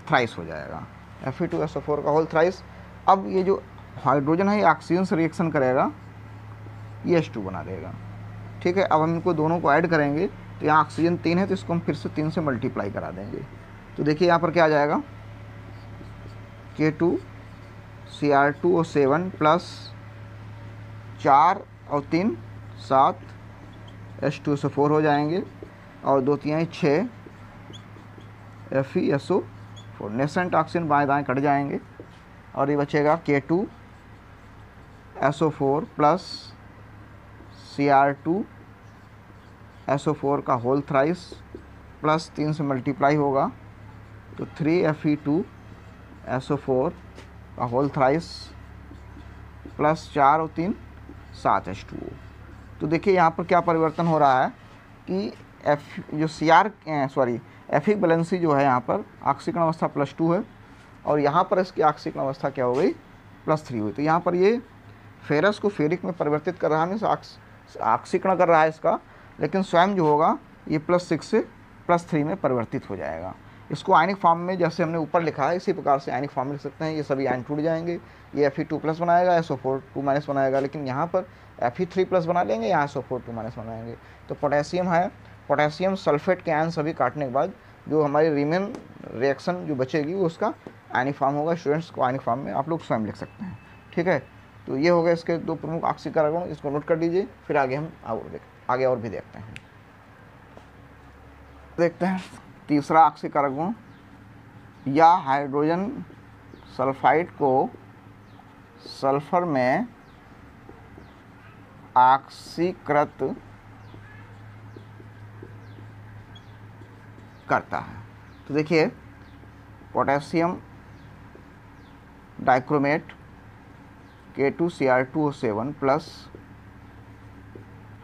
थ्राइस हो जाएगा, Fe2SO4 का होल थ्राइस। अब ये जो हाइड्रोजन है ये ऑक्सीजन से रिएक्शन करेगा, ये H2 बना देगा। ठीक है, अब हम इनको दोनों को ऐड करेंगे तो यहाँ ऑक्सीजन 3 है तो इसको हम फिर से 3 से मल्टीप्लाई करा देंगे। तो देखिए यहाँ पर क्या आ जाएगा, K2Cr2O7 प्लस 4 और 3 7 H2SO4 हो जाएंगे और 2 तिहाई 6 FeSO4, नेसेंट ऑक्सीजन बाएं दाएं कट जाएंगे और ये बचेगा K2SO4 प्लस Cr2SO4 का होल थ्राइस प्लस 3 से मल्टीप्लाई होगा तो 3Fe2SO4 का होल थ्राइस प्लस 4 और 3 7 H2O। तो देखिए यहाँ पर क्या परिवर्तन हो रहा है कि एफिक बैलेंसी जो है यहाँ पर ऑक्सीकरण अवस्था +2 है और यहाँ पर इसकी ऑक्सीकरण अवस्था क्या हो गई, +3 हुई। तो यहाँ पर ये फेरस को फेरिक में परिवर्तित कर रहा है, ऑक्सीकरण कर रहा है इसका, लेकिन स्वयं जो होगा ये +6 से +3 में परिवर्तित हो जाएगा। इसको आयनिक फॉर्म में जैसे हमने ऊपर लिखा है इसी प्रकार से आयनिक फॉर्म में लिख सकते हैं। ये सभी आयन टूट जाएंगे, ये Fe2+ बनाएगा, SO4 2- बनाएगा, लेकिन यहाँ पर Fe3+ बना लेंगे, यहाँ SO4 2- बनाएंगे। तो पोटेशियम है, पोटेशियम सल्फेट के आयन सभी काटने के बाद जो हमारी रीमेन रिएक्शन जो बचेगी वो उसका आयनिक फॉर्म होगा। स्टूडेंट्स को आयनिक फॉर्म में आप लोग स्वयं लिख सकते हैं। ठीक है, तो ये हो गए इसके 2 प्रमुख ऑक्सीकारक गुण, इसको नोट कर लीजिए, फिर आगे हम आगे और भी देखते हैं। देखते हैं तीसरा ऑक्सीकारक गुण, या हाइड्रोजन सल्फाइड को सल्फर में ऑक्सीकृत करता है। तो देखिए potassium dichromate K2Cr2O7 plus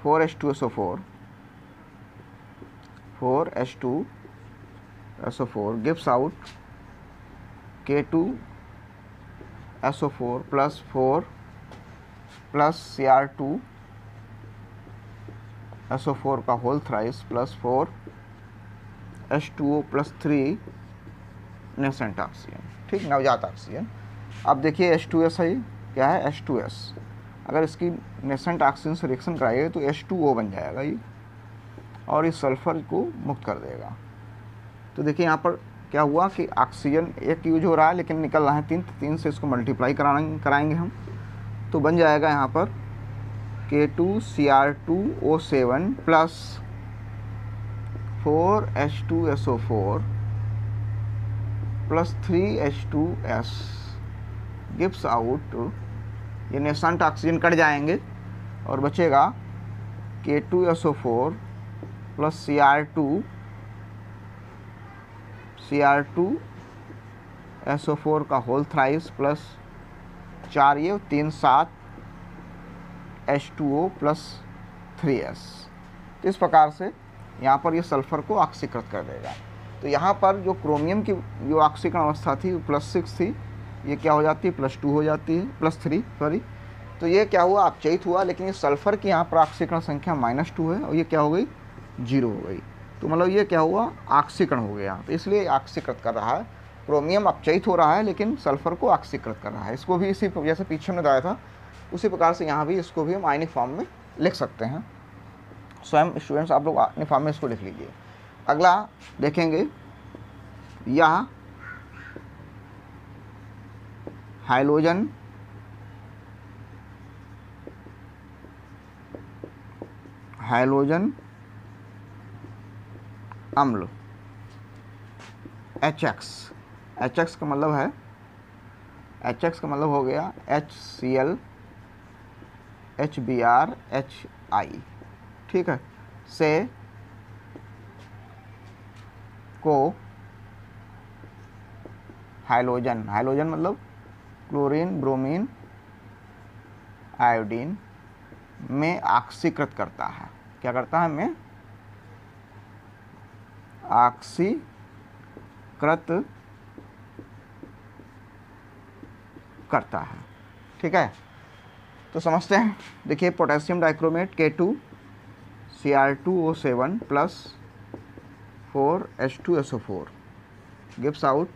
4H2SO4 gives out K2SO4 plus 4 plus Cr2SO4 का whole thrice plus 4H2O plus 3 nascent oxygen, ठीक, नवजात ऑक्सीजन। अब देखिए H2S है, क्या है H2S, अगर इसकी नेसेंट ऑक्सीजन से रिएक्शन कराइए तो H2O बन जाएगा ये, और इस सल्फर को मुक्त कर देगा। तो देखिए यहाँ पर क्या हुआ कि ऑक्सीजन एक यूज हो रहा है लेकिन निकल रहा है 3, 3 से इसको मल्टीप्लाई कराएंगे हम, तो बन जाएगा यहाँ पर K2Cr2O7 plus 4H2SO4 plus 3H2S gives out, ये नेसेंट ऑक्सीजन कट जाएंगे और बचेगा K2SO4 प्लस Cr2SO4 का होल थ्राइस प्लस 4 ये 3 7 H2O प्लस 3S। तो इस प्रकार से यहाँ पर ये सल्फर को ऑक्सीकृत कर देगा। तो यहाँ पर जो क्रोमियम की जो ऑक्सीकरण अवस्था थी +6 थी, ये क्या हो जाती है +2 हो जाती है, +3 सॉरी। तो ये क्या हुआ, अपचयित हुआ, लेकिन ये सल्फर की यहाँ पर ऑक्सीकरण संख्या -2 है और ये क्या हो गई 0 हो गई। तो मतलब ये क्या हुआ, ऑक्सीकरण हो गया, तो इसलिए ऑक्सीकृत कर रहा है। क्रोमियम अपचयित हो रहा है लेकिन सल्फर को ऑक्सीकृत कर रहा है। इसको भी इसी जैसे पीछे में बताया था उसी प्रकार से यहाँ भी इसको भी हम आयनिक फॉर्म में लिख सकते हैं। स्वयं स्टूडेंट्स आप लोग आयनिक फॉर्म में इसको लिख लीजिए। अगला देखेंगे, यह हाइलोजन अम्ल HX का मतलब है, HX का मतलब हो गया HCl HBr HI, ठीक है, से को हाइलोजन मतलब क्लोरीन ब्रोमीन आयोडीन में ऑक्सीकृत करता है। क्या करता है, में ऑक्सीकृत करता है, ठीक है। तो समझते हैं, देखिए potassium dichromate K2Cr2O7 plus 4H2SO4 gives out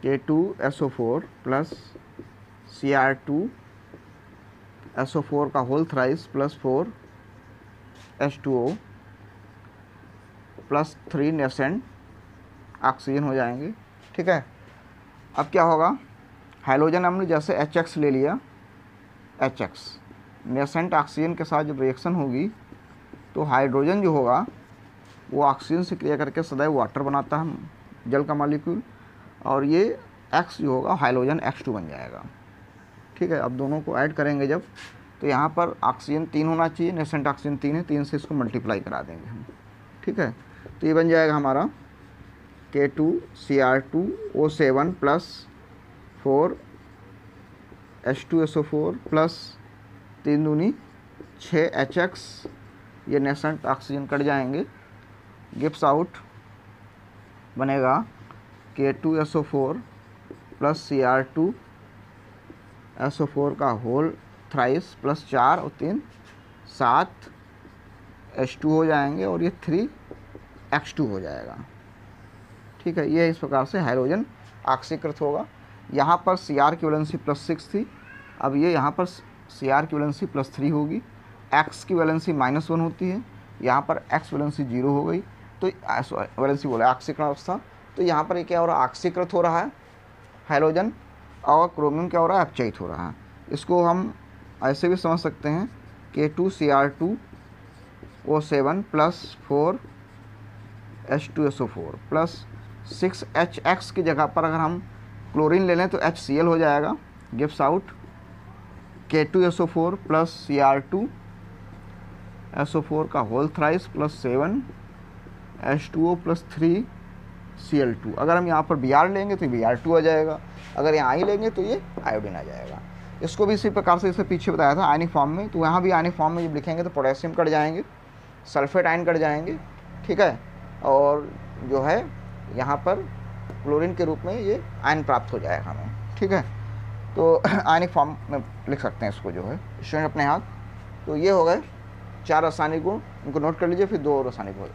K2SO4 plus Cr2SO4 का whole thrice plus 4H2O plus 3 nascent oxygen हो जाएंगे, ठीक है। अब क्या होगा, हाइलोजन हमने जैसे HX ले लिया, HX नेसेंट ऑक्सीजन के साथ जब रिएक्शन होगी तो हाइड्रोजन जो होगा वो ऑक्सीजन से क्रिया करके सदैव वाटर बनाता है, जल का मॉलिक्यूल, और ये X जो होगा हाइलोजन X2 बन जाएगा, ठीक है। अब दोनों को ऐड करेंगे जब, तो यहाँ पर ऑक्सीजन 3 होना चाहिए, नेसेंट ऑक्सीजन 3 है, 3 से इसको मल्टीप्लाई करा देंगे हम, ठीक है। तो ये बन जाएगा हमारा K2Cr2O7 प्लस 4H2SO4 प्लस 3 दूनी 6 HX, ये नेसेंट ऑक्सीजन कट जाएंगे, गिव्स आउट बनेगा K2SO4 प्लस Cr2SO4 का होल थ्राइस प्लस 4 और 3 7 H2 हो जाएंगे और ये 3X2 हो जाएगा, ठीक है। ये इस प्रकार से हाइड्रोजन ऑक्सीकृत होगा। यहाँ पर Cr की वैलेंसी +6 थी, अब ये यहाँ पर Cr की वैलेंसी +3 होगी, X की वैलेंसी -1 होती है, यहाँ पर X वैलेंसी 0 हो गई, तो वैलेंसी बोला ऑक्सीकरण अवस्था। तो यहाँ पर ये क्या हो रहा है, ऑक्सीकृत हो रहा है हाइड्रोजन, और क्रोमियम क्या हो रहा है, अपचयित हो रहा है। इसको हम ऐसे भी समझ सकते हैं K2Cr2O7 plus 4H2SO4 plus 6HX की जगह पर अगर हम क्लोरीन ले लें तो HCl हो जाएगा, gives out K2SO4 plus Cr2SO4 का whole thrice plus 7H2O plus 3 Cl2। अगर हम यहाँ पर Br लेंगे तो Br2 आ जाएगा, अगर यहाँ आई लेंगे तो ये आयोडीन आ जाएगा। इसको भी इसी प्रकार से जैसे पीछे बताया था आयनिक फॉर्म में, तो यहाँ भी आयनिक फॉर्म में जब लिखेंगे तो पोटेशियम कट जाएंगे, सल्फेट आयन कट जाएंगे, ठीक है, और जो है यहाँ पर क्लोरीन के रूप में ये आयन प्राप्त हो जाएगा हमें, ठीक है। तो आयनिक फॉर्म में लिख सकते हैं इसको जो है स्टूडेंट अपने हाथ। तो ये हो गए 4 रासायनिक गुण, इनको नोट कर लीजिए। फिर 2 रासायनिक गुण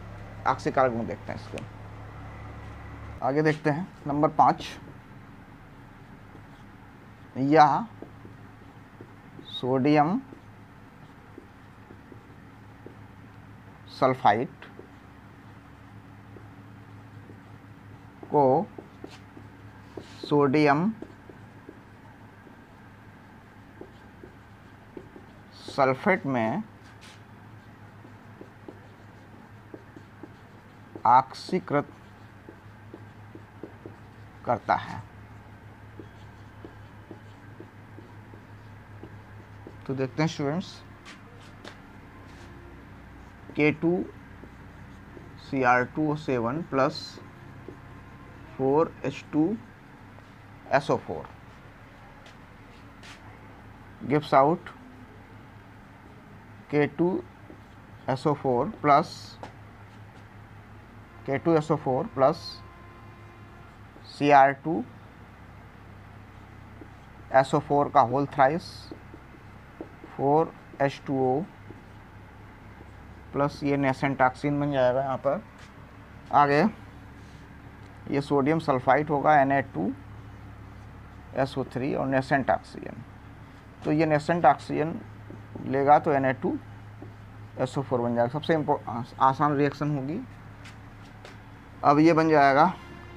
ऑक्सीकारक गुण देखते हैं इसके। आगे देखते हैं नंबर 5, यह सोडियम सल्फाइड को सोडियम सल्फेट में ऑक्सीकृत करता है। तो देखते हैं students, K2Cr2O7 plus 4H2SO4 gives out K2SO4 plus Cr2SO4 का होल थ्राइस 4H2O प्लस ये नेसेंट ऑक्सीजन बन जाएगा यहाँ पर। आगे ये सोडियम सल्फाइड होगा Na2SO3 और नेसेंट ऑक्सीजन, तो ये नेसेंट ऑक्सीजन लेगा तो Na2SO4 बन जाएगा। सबसे आसान रिएक्शन होगी। अब ये बन जाएगा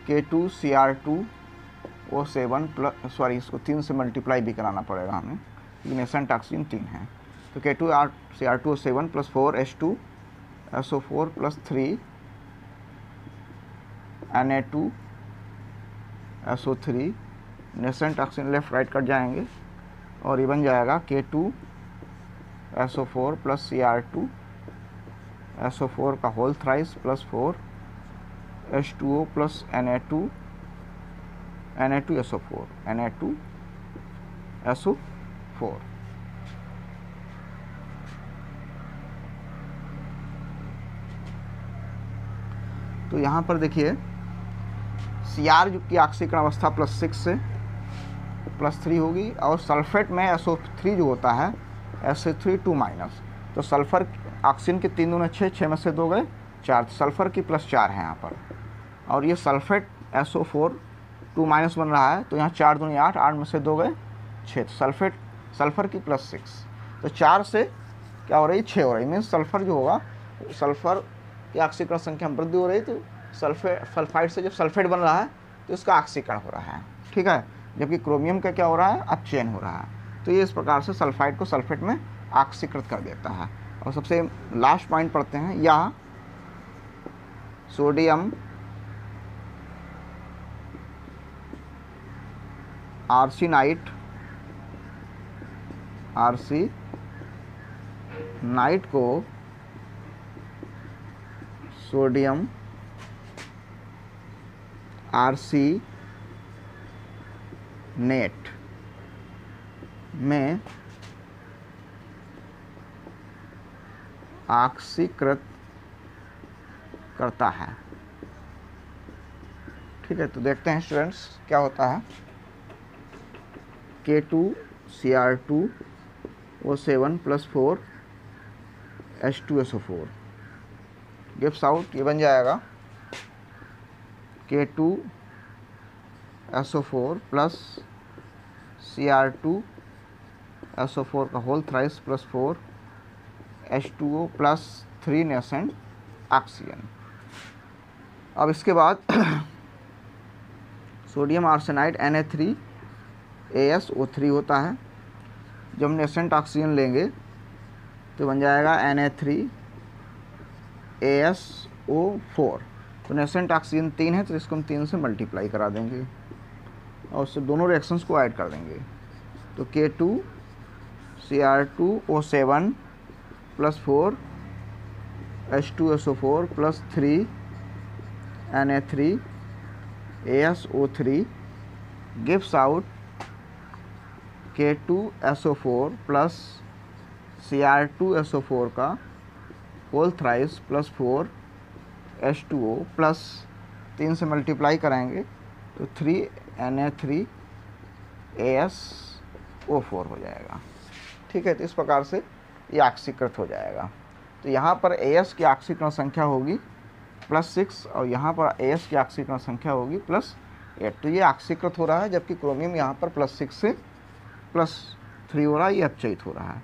K2Cr2O7 प्लस, सॉरी इसको 3 से मल्टीप्लाई भी कराना पड़ेगा हमें, ये नेसेंट ऑक्सीजन 3 है। तो K2Cr2O7 plus 4H2SO4 plus 3 Na2SO3, nascent oxygen left right cut जाएंगे और ये बन जाएगा K2SO4 प्लस Cr2SO4 का whole thrice plus 4H2O plus Na2SO4। तो यहाँ पर देखिए Cr की ऑक्सीकरण अवस्था +6 से +3 होगी और सल्फेट में SO3 जो होता है SO3 तो सल्फर ऑक्सीजन के 3 दूनी 6, 6 में से 2 गए 4, सल्फर की +4 है यहाँ पर। और ये सल्फेट SO4 2- बन रहा है, तो यहाँ 4 दूनी 8, 8 में से 2 गए 6, तो सल्फर की +6, तो 4 से क्या हो रही है 6 हो रही, मीन्स सल्फर जो होगा, सल्फर की ऑक्सीकरण संख्या में वृद्धि हो रही, तो सल्फाइड से जब सल्फेट बन रहा है तो इसका ऑक्सीकरण हो रहा है, ठीक है, जबकि क्रोमियम का क्या हो रहा है, अपचयन हो रहा है। तो ये इस प्रकार से सल्फाइड को सल्फेट में ऑक्सीकृत कर देता है। और सबसे लास्ट पॉइंट पढ़ते हैं, यह सोडियम आर्सेनाइट को सोडियम आर्सेनेट में ऑक्सीकृत करता है, ठीक है। तो देखते हैं स्टूडेंट्स क्या होता है। K2Cr2O7 plus 4H2SO4 gives out, ये बन जाएगा K2SO4 प्लस Cr2SO4 का whole thrice plus 4H2O plus 3 nascent oxygen. अब इसके बाद सोडियम आर्सेनाइड Na3AsO3 होता है, जब नेसेंट ऑक्सीजन लेंगे तो बन जाएगा Na3AsO4, तो नेसेंट ऑक्सीजन 3 है, तो इसको हम 3 से मल्टीप्लाई करा देंगे और उससे दोनों रिएक्शंस को ऐड कर देंगे। तो K2Cr2O7 plus 4H2SO4 plus 3 Na3 ASO3 gives out K2SO4 plus Cr2SO4 का whole thrice plus 4 H2O plus 3 से मल्टीप्लाई करेंगे तो 3Na3AsO4 हो जाएगा। ठीक है, तो इस प्रकार से ये ऑक्सीकृत हो जाएगा। तो यहाँ पर AS की ऑक्सीकरण संख्या होगी +6 और यहाँ पर AS की ऑक्सीकरण संख्या होगी +8। तो ये ऑक्सीकृत हो रहा है, जबकि क्रोमियम यहाँ पर +6 से +3 हो रहा है, ये अपचयित हो रहा है।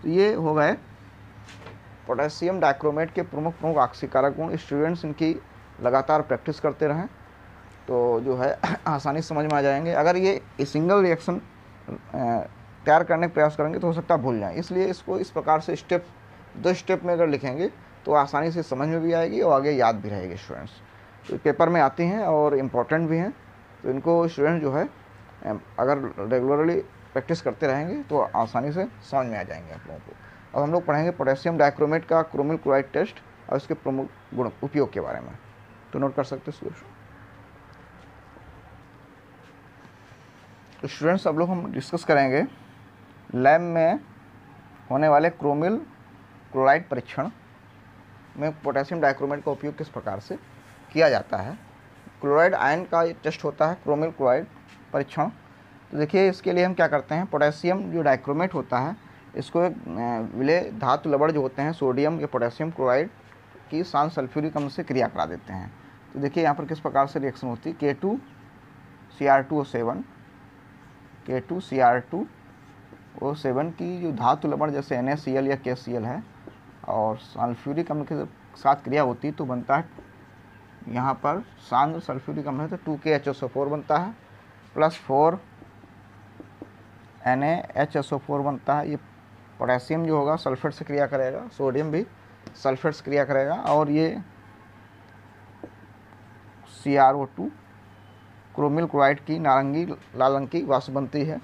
तो ये हो गए पोटेशियम डाइक्रोमेट के प्रमुख ऑक्सीकारक गुण। स्टूडेंट्स इनकी लगातार प्रैक्टिस करते रहें तो जो है आसानी समझ में आ जाएंगे। अगर ये सिंगल रिएक्शन तैयार करने का प्रयास करेंगे तो हो सकता है भूल जाएं, इसलिए इसको इस प्रकार से दो स्टेप में अगर लिखेंगे तो आसानी से समझ में भी आएगी और आगे याद भी रहेगी स्टूडेंट्स। तो पेपर में आती हैं और इम्पोर्टेंट भी हैं, तो इनको स्टूडेंट जो है अगर रेगुलरली प्रैक्टिस करते रहेंगे तो आसानी से समझ में आ जाएंगे आप लोगों को। अब हम लोग पढ़ेंगे पोटेशियम डाइक्रोमेट का क्रोमिल क्लोराइड टेस्ट और इसके प्रमुख गुण उपयोग के बारे में। तो नोट कर सकते हैं तो स्टूडेंट्स अब लोग हम डिस्कस करेंगे लैब में होने वाले क्रोमिल क्लोराइड परीक्षण में पोटेशियम डाइक्रोमेट का उपयोग किस प्रकार से किया जाता है। क्लोराइड आयन का टेस्ट होता है क्रोमिल क्लोराइड परीक्षण। तो देखिए इसके लिए हम क्या करते हैं, पोटेशियम जो डाइक्रोमेट होता है इसको एक विलेय धातु लवण जो होते हैं सोडियम या पोटेशियम क्लोराइड की शांत सल्फ्यूरिक अम्ल से क्रिया करा देते हैं। तो देखिए यहाँ पर किस प्रकार से रिएक्शन होती है। K2Cr2O7 K2Cr2O7 की जो धातु लवण जैसे NaCl या KCl है और सल्फ्यूरिक अम्ल के साथ क्रिया होती है तो बनता है यहाँ पर सांद्र सल्फ्यूरिक अम्ल है तो 2KHSO4 बनता है प्लस 4 NaHSO4 बनता है। ये पोटेशियम जो होगा सल्फेट से क्रिया करेगा, सोडियम भी सल्फेट से क्रिया करेगा और ये CrO2 क्रोमिल क्लोराइड की नारंगी लाल रंग की वाष्प बनती है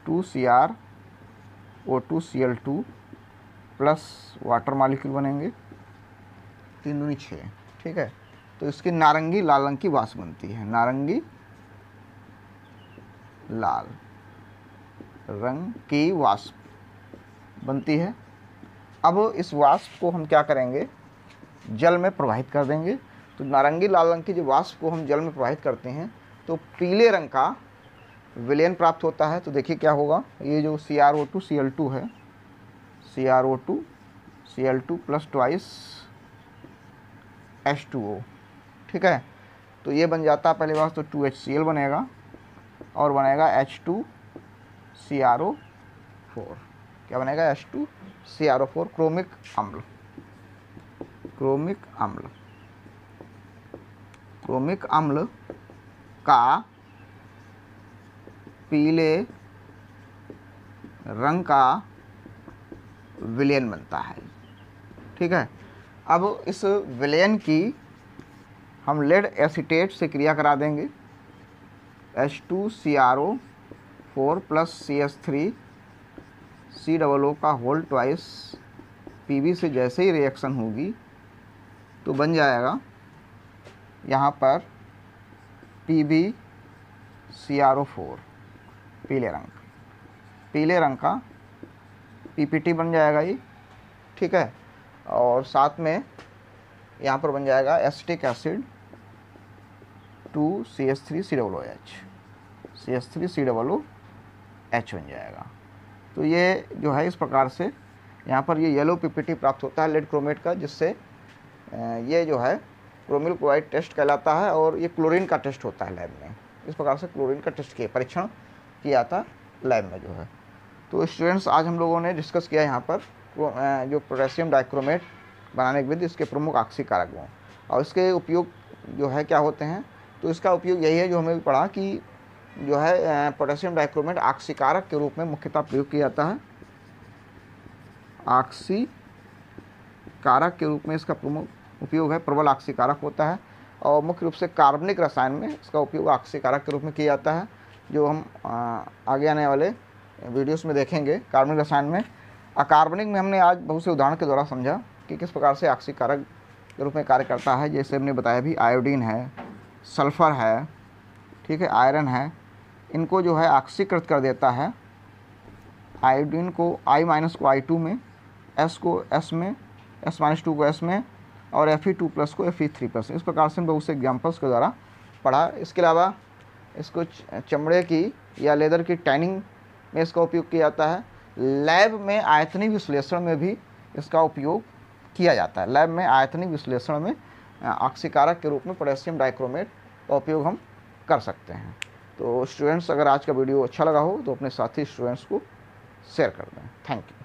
2CrO2Cl2 प्लस वाटर मॉलिक्यूल बनेंगे 3 दूनी 6। ठीक है, तो इसकी नारंगी लाल रंग की वाष्प बनती है, नारंगी लाल रंग की वाष्प बनती है। अब इस वाष्प को हम क्या करेंगे, जल में प्रवाहित कर देंगे। तो नारंगी लाल रंग की जो वाष्प को हम जल में प्रवाहित करते हैं तो पीले रंग का विलयन प्राप्त होता है। तो देखिए क्या होगा, ये जो CrO2Cl2 है CrO2Cl2 प्लस ट्वाइस H2O। ठीक है, तो ये बन जाता है पहले बार तो 2HCl बनेगा और बनेगा H2CrO4। क्या बनेगा, H2CrO4 क्रोमिक अम्ल। क्रोमिक अम्ल का पीले रंग का विलयन बनता है। ठीक है, अब इस विलयन की हम लेड एसीटेट से क्रिया करा देंगे H2CrO4 प्लस CH3COO का होल ट्वाइस Pb से जैसे ही रिएक्शन होगी तो बन जाएगा यहाँ पर PbCrO4 पीले रंग का PPT बन जाएगा ये। ठीक है, और साथ में यहाँ पर बन जाएगा एसिटिक एसिड 2CH3COOH बन जाएगा। तो ये जो है इस प्रकार से यहाँ पर ये येलो PPT प्राप्त होता है लेड क्रोमेट का, जिससे ये जो है क्रोमिल क्लोराइड टेस्ट कहलाता है और ये क्लोरीन का टेस्ट होता है लैब में। इस प्रकार से क्लोरीन का टेस्ट किया परीक्षण किया जाता लैब में जो है। तो स्टूडेंट्स आज हम लोगों ने डिस्कस किया यहाँ पर जो पोटेशियम डाइक्रोमेट बनाने की विधि, इसके प्रमुख ऑक्सीकारक गुण और इसके उपयोग जो है क्या होते हैं। तो इसका उपयोग यही है जो हमें भी पढ़ा कि जो है पोटेशियम डाइक्रोमेट ऑक्सीकारक के रूप में मुख्यतः प्रयोग किया जाता है। ऑक्सीकारक के रूप में इसका प्रमुख उपयोग है, प्रबल ऑक्सीकारक होता है और मुख्य रूप से कार्बनिक रसायन में इसका उपयोग ऑक्सीकारक के रूप में किया जाता है, जो हम आगे आने वाले वीडियोस में देखेंगे। कार्बनिक रसायन में, अकार्बनिक में हमने आज बहुत से उदाहरण के द्वारा समझा कि किस प्रकार से ऑक्सीकारक के रूप में कार्य करता है। जैसे हमने बताया भी आयोडीन है, सल्फ़र है, ठीक है, आयरन है, इनको जो है ऑक्सीकृत कर देता है। आयोडीन को I- को I2 में, S को S में, S-2 को S में, और Fe2+ को Fe3+। इस प्रकार से हम बहुत से एग्जाम्पल्स के द्वारा पढ़ा। इसके अलावा इसको चमड़े की या लेदर की टैनिंग में इसका उपयोग किया जाता है। लैब में आयतनिक विश्लेषण में भी इसका उपयोग किया जाता है। लैब में आयतनिक विश्लेषण में ऑक्सीकारक के रूप में पोटेशियम डाइक्रोमेट का उपयोग हम कर सकते हैं। तो स्टूडेंट्स, अगर आज का वीडियो अच्छा लगा हो तो अपने साथी स्टूडेंट्स को शेयर कर दें। Thank you.